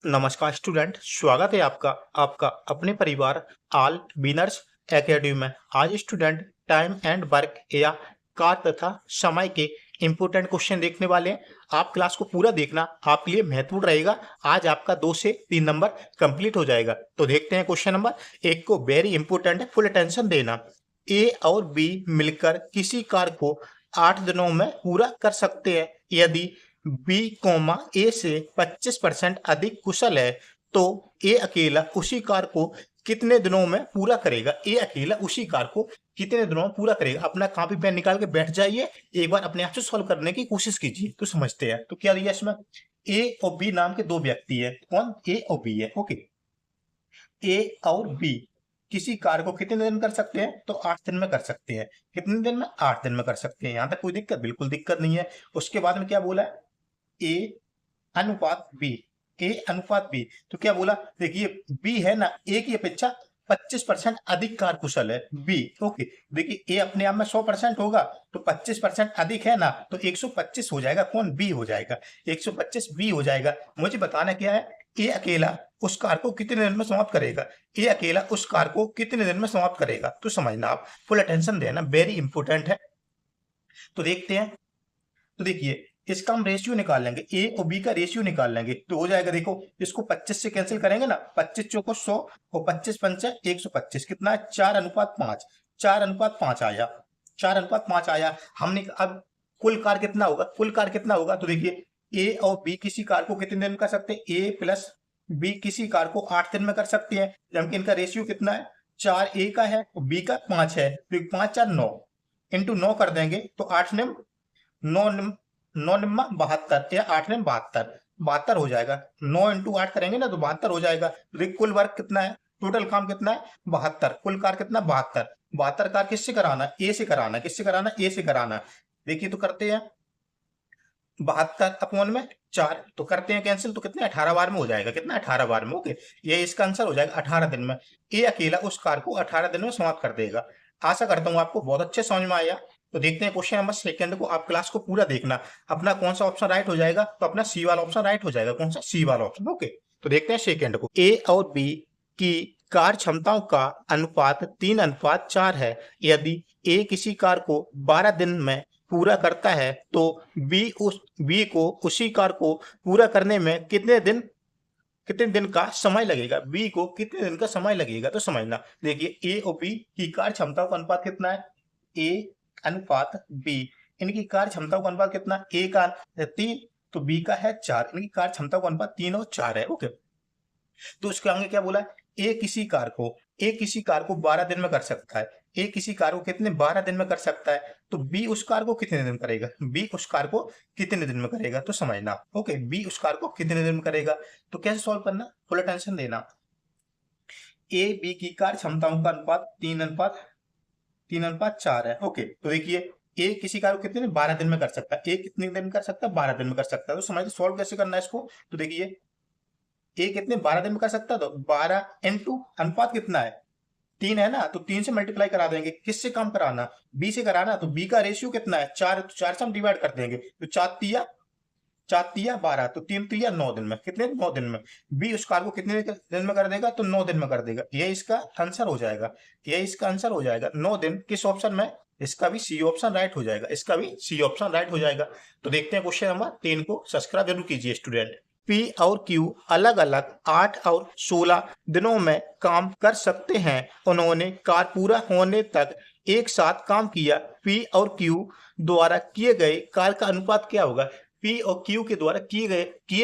नमस्कार स्टूडेंट, स्वागत है आपका आपका अपने परिवार ऑल विनर्स एकेडमी में। आज स्टूडेंट टाइम एंड वर्क या कार्य तथा समय के इंपोर्टेंट क्वेश्चन देखने वाले हैं। आप क्लास को पूरा देखना, आपके लिए महत्वपूर्ण रहेगा। आज आपका 2 से 3 नंबर कंप्लीट हो जाएगा। तो देखते हैं क्वेश्चन नंबर 1 को। वेरी इंपोर्टेंट है, फुल अटेंशन देना। ए और बी मिलकर किसी कार्य को 8 दिनों में पूरा कर सकते हैं। यदि बी कोमा ए से 25% अधिक कुशल है तो ए अकेला उसी कार्य को कितने दिनों में पूरा करेगा। ए अकेला उसी कार्य को कितने दिनों में पूरा करेगा। अपना कॉपी पेन निकाल के बैठ जाइए, एक बार अपने आप से सॉल्व करने की कोशिश कीजिए तो समझते हैं। तो क्या दिया इसमें, ए और बी नाम के दो व्यक्ति है। कौन? ए और बी है। ओके, ए और बी किसी कार्य को कितने दिन में कर सकते हैं? तो 8 दिन में कर सकते हैं। कितने दिन में? 8 दिन में कर सकते हैं। यहां तक कोई दिक्कत? बिल्कुल दिक्कत नहीं है। उसके बाद में क्या बोला है? ए अनुपात बी। ए अनुपात बी, तो क्या बोला? देखिए बी है ना, ए की अपेक्षा 25% अधिक कार्यकुशल है बी। ओके, देखिए ए अपने आप में 100% होगा तो 25% अधिक है ना, तो 125 हो जाएगा। कौन? बी हो जाएगा। 125 बी हो जाएगा। मुझे बताना क्या है, ए अकेला उस कार्य को कितने दिन में समाप्त करेगा। ए अकेला उस कार्य को कितने दिन में समाप्त करेगा, तो समझना, आप फुल अटेंशन देना, वेरी इंपोर्टेंट है। तो देखते हैं। तो देखिए इसका हम रेशियो निकाल लेंगे, ए और बी का रेशियो निकाल लेंगे तो हो जाएगा। देखो इसको 25 से कैंसिल करेंगे ना, 25 चौको 100 और 25 पंचे 125, कितना है? 4:5। 4:5 आया। 4:5 आया। हमने अब कुल कार कितना होगा? कुल कार कितना होगा? तो देखिए ए और बी किसी कार को कितने दिन में कर सकते हैं? ए प्लस बी किसी कार को 8 दिन में कर सकते हैं, जबकि इनका रेशियो कितना है? 4 ए का है और बी का 5 है, तो 5 4 9 इंटू 9 कर देंगे तो 8 ने 9 9 निम्मा 72 या 8 ने 72, 72 हो जाएगा। 9 इंटू 8 करेंगे ना तो 72 हो जाएगा। तो देखिए कुल वर्क कितना है, टोटल काम कितना है? 72। कुल कार कितना? 72। 72 कार किससे कराना? ए से कराना। किससे कराना? ए से कराना। देखिए तो करते हैं 72 अपॉन में 4, तो करते हैं कैंसिल, तो कितने? 18 बार में हो जाएगा। कितना? 18 बार में। ओके, ये इसका आंसर हो जाएगा 18 दिन में। ए अकेला उस कार को 18 दिन में समाप्त कर देगा। आशा करता हूँ आपको बहुत अच्छे समझ में आया। तो देखते हैं क्वेश्चन नंबर सेकंड को। आप क्लास को पूरा देखना, अपना कौन सा ऑप्शन राइट हो जाएगा, तो अपना सी वाला ऑप्शन राइट हो जाएगा। कौन सा? सी वाला ऑप्शन। ओके, तो देखते हैं सेकंड को। ए और बी की कार क्षमताओं का अनुपात 3:4 है। यदि ए किसी कार को 12 दिन में पूरा करता है तो बी को उसी कार को पूरा करने में कितने दिन का समय लगेगा। बी को कितने दिन का समय लगेगा, तो समझना। देखिए ए और बी की कार्य क्षमताओं का अनुपात कितना है? ए अनुपात बी, इनकी कार्य क्षमताओं का अनुपात कितना? ए का 3 तो बी का है 4। इनकी कार्य क्षमताओं का अनुपात 3 और 4 है। ओके, तो उसके आगे क्या बोला है? ए किसी कार को 12 दिन में कर सकता है। ए किसी कार को कितने? 12 दिन में कर सकता है। तो बी उस कार को कितने दिन करेगा? बी उस कार को कितने दिन में करेगा, तो समझना। ओके, बी उस कार को कितने दिन में करेगा। तो कैसे सॉल्व करना, फुल अटेंशन देना। ए बी की कार्य क्षमताओं का अनुपात 3:4 है। ओके, तो देखिए ए किसी कार को कितने दिन? 12 दिन में कर सकता है। ए कितने दिन में कर सकता है? 12 दिन में कर सकता है। तो समझिए सॉल्व कैसे करना है इसको। तो देखिए ए कितने? 12 दिन में कर सकता है, तो 12 इंटू अनुपात कितना है? 3 है ना, तो 3 से मल्टीप्लाई करा देंगे। किससे काम कराना? बी से कराना। तो बी का रेशियो कितना है? 4, तो 4 से हम डिवाइड कर देंगे, तो 4 तिया 12, तो 3 तिया 9 दिन में। कितने? 9 दिन में। बी उस कार को कितने दिन में कर देगा? तो 9 दिन में कर देगा। ये इसका आंसर हो जाएगा। ये इसका आंसर हो जाएगा 9 दिन। किस ऑप्शन में? इसका भी सी ऑप्शन राइट हो जाएगा। इसका भी सी ऑप्शन राइट हो जाएगा। तो देखते हैं क्वेश्चन नंबर 3 को। सब्सक्राइब जरूर कीजिए स्टूडेंट। पी और क्यू अलग अलग 8 और 16 दिनों में काम कर सकते हैं। उन्होंने कार पूरा होने तक एक साथ काम किया। पी और क्यू द्वारा किए गए कार्य का अनुपात क्या होगा? पी और क्यू के द्वारा किए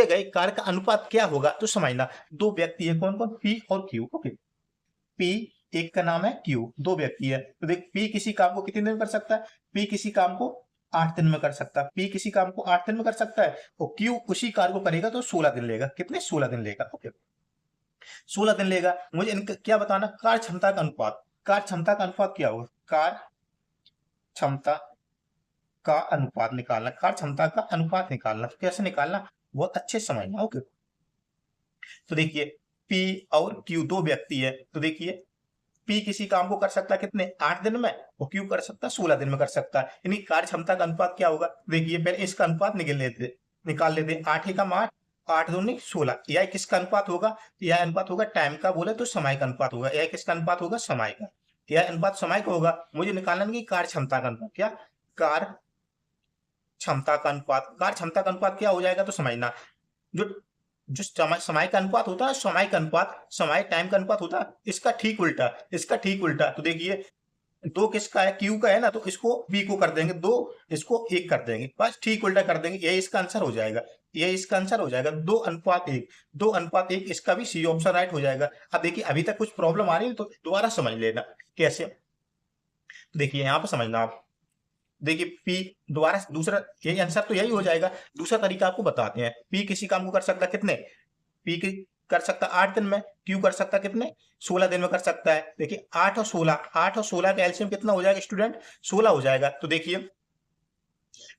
गए कार्य का अनुपात क्या होगा, तो समझना। दो व्यक्ति है, कौन कौन? पी और क्यू। ओके, पी एक का नाम है, क्यू दो व्यक्ति है। तो देख पी किसी काम को कितने दिन कर सकता है? पी किसी काम को 8 दिन में कर सकता है। पी किसी काम को 8 दिन में कर सकता है और क्यू उसी कार्य को करेगा तो 16 दिन लेगा। कितने? 16 दिन लेगा। ओके, 16 दिन लेगा। मुझे इनका क्या बताना? कार्य क्षमता का अनुपात। कार्य क्षमता का अनुपात क्या होगा? कार्य क्षमता का अनुपात निकालना। कार्य क्षमता का अनुपात निकालना। तो कैसे निकालना, बहुत अच्छे से समझना। ओके, तो देखिए पी और क्यू दो व्यक्ति है। तो देखिए पी किसी काम को कर सकता है कितने? 8 दिन में, और क्यू कर सकता है 16 दिन में कर सकता है। यानी कार्य क्षमता का अनुपात क्या होगा? देखिए पहले इसका अनुपात निकाल लेते 8 एकम 8 8 दूनी 16। यह किसका अनुपात होगा? यह अनुपात होगा टाइम का, बोले तो समय का अनुपात होगा। यह किसका अनुपात होगा? समय का। यह अनुपात समय का होगा। मुझे निकालना है कि कार्य क्षमता का अनुपात। क्या? कार्य क्षमता का अनुपात। कार्य क्षमता का अनुपात क्या हो जाएगा? तो समझना, जो जो समय का अनुपात होता है, समय का अनुपात, समय टाइम का अनुपात होता है, इसका ठीक उल्टा, इसका ठीक उल्टा। तो देखिए, दो किसका है? क्यू का है ना, तो इसको बी को कर देंगे 2, इसको 1 कर देंगे, बस ठीक उल्टा कर देंगे। ये इसका आंसर हो जाएगा, ये इसका आंसर हो जाएगा 2:1। 2:1, इसका भी सी ऑप्शन राइट हो जाएगा। अब देखिए, अभी तक कुछ प्रॉब्लम आ रही है तो दोबारा समझ लेना कैसे। देखिए यहाँ पर समझना आप, देखिए पी, दोबारा दूसरा, यही आंसर तो यही हो जाएगा। दूसरा तरीका आपको बताते हैं। पी किसी काम को कर सकता है कितने? पी की कर सकता 8 दिन में, क्यू कर सकता कितने? 16 दिन में कर सकता है। देखिए 8 और 16, 8 और 16 का एलसीएम कितना हो जाएगा स्टूडेंट? 16 हो जाएगा। तो देखिए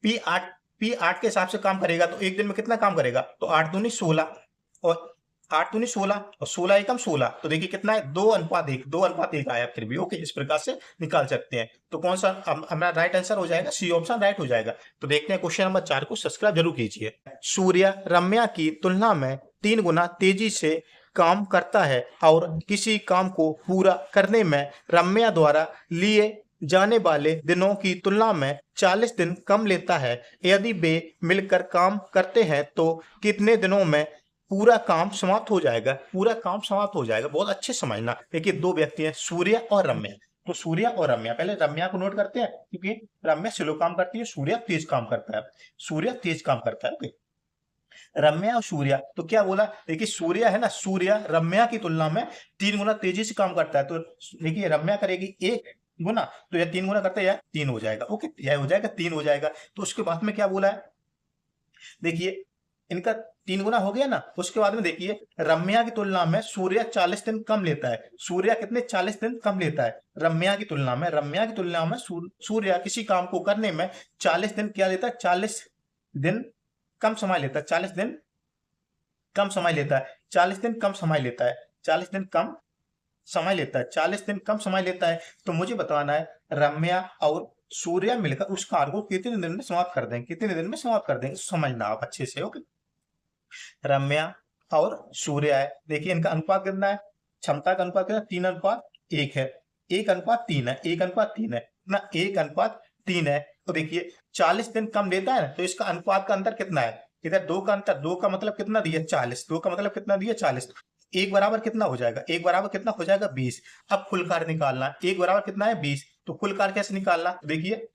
पी 8 के हिसाब से काम करेगा तो एक दिन में कितना काम करेगा? तो 8 दूनी 16 और 8 दूनी 16 और 16 एकम 16। तो देखिए कितना है? 2:1, 2:1 आया फिर भी। ओके, इस प्रकार से निकाल सकते हैं। तो कौन सा हमारा राइट आंसर हो जाएगा? सी ऑप्शन राइट हो जाएगा। तो देखते हैं क्वेश्चन नंबर 4 को, सब्सक्राइब जरूर कीजिए। सूर्य रम्या की तुलना में 3 गुना तेजी से काम करता है और किसी काम को पूरा करने में रम्या द्वारा लिए जाने वाले दिनों की तुलना में 40 दिन कम लेता है। यदि वे मिलकर काम करते हैं तो कितने दिनों में पूरा काम समाप्त हो जाएगा? पूरा काम समाप्त हो जाएगा। बहुत अच्छे समझना। देखिए दो व्यक्ति हैं, सूर्य और रम्या। तो सूर्य और रम्या, पहले रम्या को नोट करते हैं क्योंकि रम्या स्लो काम करती है, सूर्य तेज काम करता है। सूर्य तेज काम करता है। ओके, रम्या और सूर्य, तो क्या बोला? देखिए सूर्य है ना, सूर्य रम्या की तुलना में 3 गुना तेजी से काम करता है। तो देखिए रम्या करेगी 1 गुना, तो यह 3 गुना करता है, यह 3 हो जाएगा। ओके, यह हो जाएगा 3 हो जाएगा। तो उसके बाद में क्या बोला है? देखिए इनका 3 गुना हो गया ना। उसके बाद में देखिए रम्या की तुलना में सूर्य 40 दिन कम लेता है। सूर्य कितने? 40 दिन कम लेता है रम्या की तुलना में। रम्या की तुलना में सूर्य किसी काम को करने में 40 दिन क्या लेता है? 40 दिन कम समय लेता है। 40 दिन कम समय लेता है। 40 दिन कम समय लेता है। 40 दिन कम समय लेता है। 40 दिन कम समय लेता है। तो मुझे बताना है रम्या और सूर्य मिलकर उस कार्य को कितने दिन में समाप्त कर देंगे? कितने दिन में समाप्त कर देंगे? समझना आप अच्छे से। ओके, रम्या और सूर्य है। देखिए इनका अनुपात कितना है? क्षमता का अनुपात कितना? 3:1 है। 1:3 है। 1:3 है ना, 1:3 है। तो देखिए 40 दिन कम लेता है ना, तो इसका अनुपात का अंतर कितना है? इधर 2 का अंतर, 2 का मतलब कितना दिया? 40। 2 का मतलब कितना दिया? 40। 1 बराबर कितना हो जाएगा? 1 बराबर कितना हो जाएगा? 20। अब कुल कार्य निकालना। 1 बराबर कितना है? 20। तो कुल कार्य कैसे निकालना? देखिए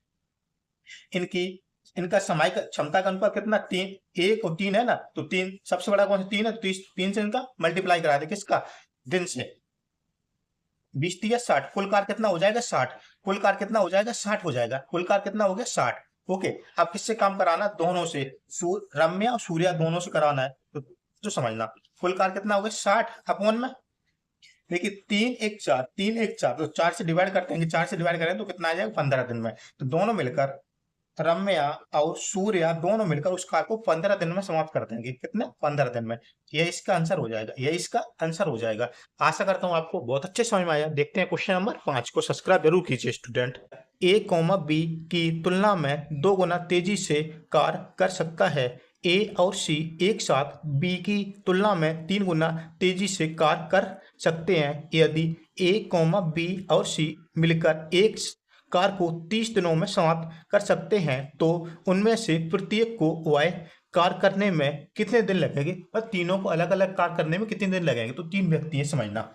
इनकी इनका समय का क्षमता का अनुपात कितना? 3, 1 और 3 है ना, तो 3 सबसे बड़ा कौन सा? 3 है। तो 3 से इनका मल्टीप्लाई करा दे, किसका? दिन से। 20 या 60, कुल कार्य कितना हो जाएगा? 60। कुल कार्य कितना हो जाएगा? 60 हो जाएगा। कुल कार्य कितना हो गया? 60। ओके, अब किससे काम कराना? दोनों से, रम्या और सूर्य दोनों से कराना है। तो समझना, कुल कार्य कितना हो गया? 60 अपॉन में, देखिए 3 1 4, 3 1 4, तो 4 से डिवाइड करते हैं। 4 से डिवाइड करें तो कितना आ जाएगा? 15 दिन में। तो दोनों मिलकर, रम्या और सूर्य दोनों मिलकर उस कार्य को 15 दिन में समाप्त कर देंगे। कितने? 15 दिन में। यह इसका आंसर हो जाएगा। यह इसका आंसर हो जाएगा। आशा करता हूं आपको बहुत अच्छे समझ में आया। देखते हैं क्वेश्चन नंबर 5 को, सब्सक्राइब जरूर कीजिए स्टूडेंट। ए कॉमा बी की तुलना में 2 गुना तेजी से कार्य कर सकता है। ए और सी एक साथ बी की तुलना में 3 गुना तेजी से कार्य कर सकते हैं। यदि ए कॉमा बी और सी मिलकर एक कार्य को 30 दिनों में समाप्त कर सकते हैं तो उनमें से प्रत्येक को वह कार्य करने में कितने दिन लगेंगे? और तीनों को अलग अलग कार्य करने में कितने दिन लगेंगे? तो 3 व्यक्ति हैं, समझना।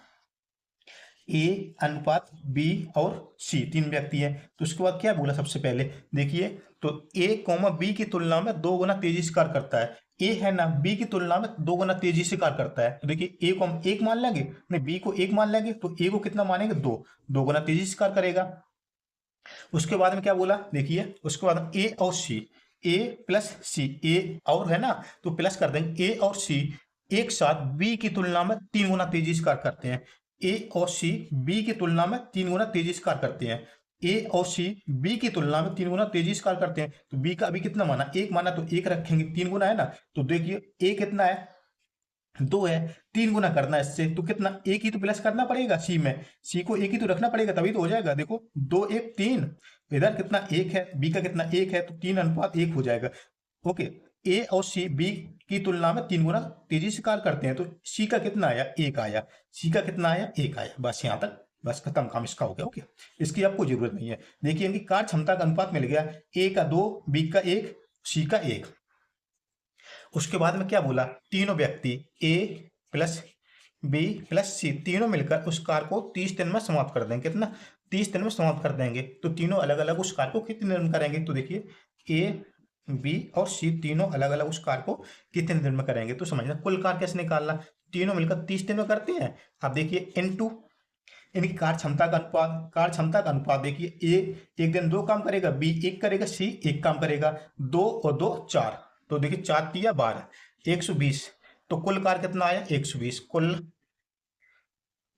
ए अनुपात बी और सी 3 व्यक्ति हैं। तो उसके बाद क्या बोला? सबसे पहले देखिए, तो ए कॉमा बी की तुलना में 2 गुना तेजी से कार्य करता है। ए है ना, बी की तुलना में 2 गुना तेजी से कार्य करता है। तो देखिए ए को हम 1 मान लेंगे, नहीं बी को 1 मान लेंगे, तो ए को कितना मानेंगे? 2 गुना तेजी से कार्य करेगा। उसके बाद में क्या बोला? देखिए उसके बाद ए और सी, ए प्लस सी, ए और है ना, तो प्लस कर देंगे। ए और सी एक साथ बी की तुलना में 3 गुना तेजी से कार्य करते हैं। ए और सी बी की तुलना में 3 गुना तेजी से कार्य करते हैं। ए और सी बी की तुलना में 3 गुना तेजी से कार्य करते हैं। तो बी का अभी कितना माना? 1 माना, तो 1 रखेंगे, 3 गुना है ना। तो देखिए ए कितना है? 2 है। 3 गुना करना है इससे, तो कितना? एक ही तो प्लस करना पड़ेगा सी में। सी को एक ही तो रखना पड़ेगा, तभी तो हो जाएगा। देखो 2 1 3, इधर कितना? 1 है, बी का कितना? 1 है, तो 3:1 हो जाएगा। ओके, ए और सी बी की तुलना में 3 गुना तेजी से कार्य करते हैं, तो सी का कितना आया, 1 आया, सी का कितना आया, 1 आया। बस यहाँ तक, बस खत्म काम इसका हो गया। ओके, इसकी आपको जरूरत नहीं है। देखिए इनकी कार्य क्षमता का अनुपात मिल गया, ए का 2, बी का 1, सी का 1। उसके बाद में क्या बोला, तीनों व्यक्ति ए प्लस बी प्लस सी तीनों मिलकर उस कार्य को 30 दिन में समाप्त कर देंगे। कितना, 30 दिन में समाप्त कर देंगे। तो तीनों अलग अलग उस कार्य को कितने दिन में करेंगे, तो देखिए ए बी और सी तीनों अलग अलग उस कार्य को कितने दिन में करेंगे। तो समझना कुल कार्य कैसे निकालना, तीनों मिलकर 30 दिन में करते हैं। अब देखिए इनटू इनकी कार्य क्षमता का अनुपात, कार्य क्षमता का अनुपात देखिए, ए एक दिन 2 काम करेगा, बी 1 करेगा, सी 1 काम करेगा, 2 और 2 4, तो देखिए 4 तिया 12, 120। तो कुल कार्य कितना आया, 120। कुल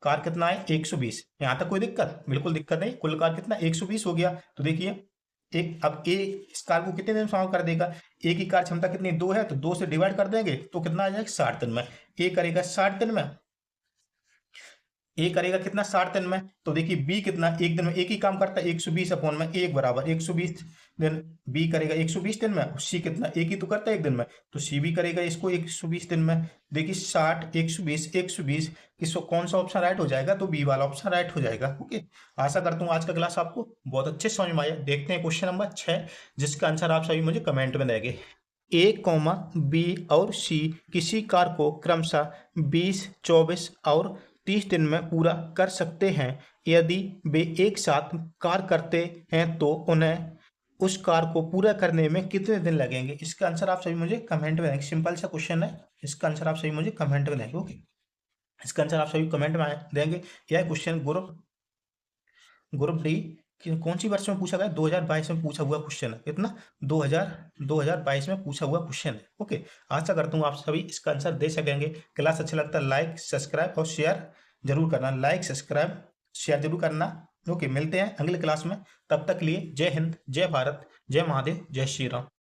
कार्य कितना है, 120। यहां तक कोई दिक्कत, बिल्कुल दिक्कत नहीं। कुल कार्य कितना, 120 हो गया। तो देखिए एक, अब ए इस कार्य को कितने दिन में समाप्त कर देगा, ए की कार्य क्षमता कितनी, 2 है, तो 2 से डिवाइड कर देंगे तो कितना आ जाएगा, 60 दिन में। ए करेगा 60 दिन में, ए करेगा कितना, 60 दिन में। तो देखिए बी कितना, एक दिन में एक ही काम करता है, 120 अपॉन में 1 बराबर 120 दिन। बी करेगा 120 दिन में, सी कितना, एक ही तो करता है एक दिन में, तो सी भी करेगा इसको 120 दिन में। देखिए 60 120 120, किसको कौन सा ऑप्शन राइट हो जाएगा, तो बी वाला ऑप्शन राइट हो जाएगा। ओके, आशा करता हूँ आज का क्लास आपको बहुत अच्छे समझ में आया। देखते हैं क्वेश्चन नंबर 6, जिसका आंसर आप सभी मुझे कमेंट में देंगे। ए कॉमा बी और सी किसी कार्य को क्रमशः 20 24 और 30 दिन में पूरा कर सकते हैं। यदि वे एक साथ कार्य करते हैं तो उन्हें उस कार्य को पूरा करने में कितने दिन लगेंगे। इसका आंसर आप सभी मुझे कमेंट में देंगे। सिंपल सा क्वेश्चन है, इसका आंसर आप सभी मुझे कमेंट में देंगे। ओके, इसका आंसर आप सभी कमेंट में देंगे। यह क्वेश्चन ग्रुप डी कौन सी वर्ष में पूछा गया, 2022 में पूछा हुआ क्वेश्चन है। कितना, 2022 में पूछा हुआ क्वेश्चन है। ओके, आशा करता हूँ आप सभी इसका आंसर दे सकेंगे। क्लास अच्छा लगता है लाइक सब्सक्राइब और शेयर जरूर करना, लाइक सब्सक्राइब शेयर जरूर करना। ओके, मिलते हैं अगले क्लास में, तब तक लिए जय हिंद, जय भारत, जय महादेव, जय श्री राम।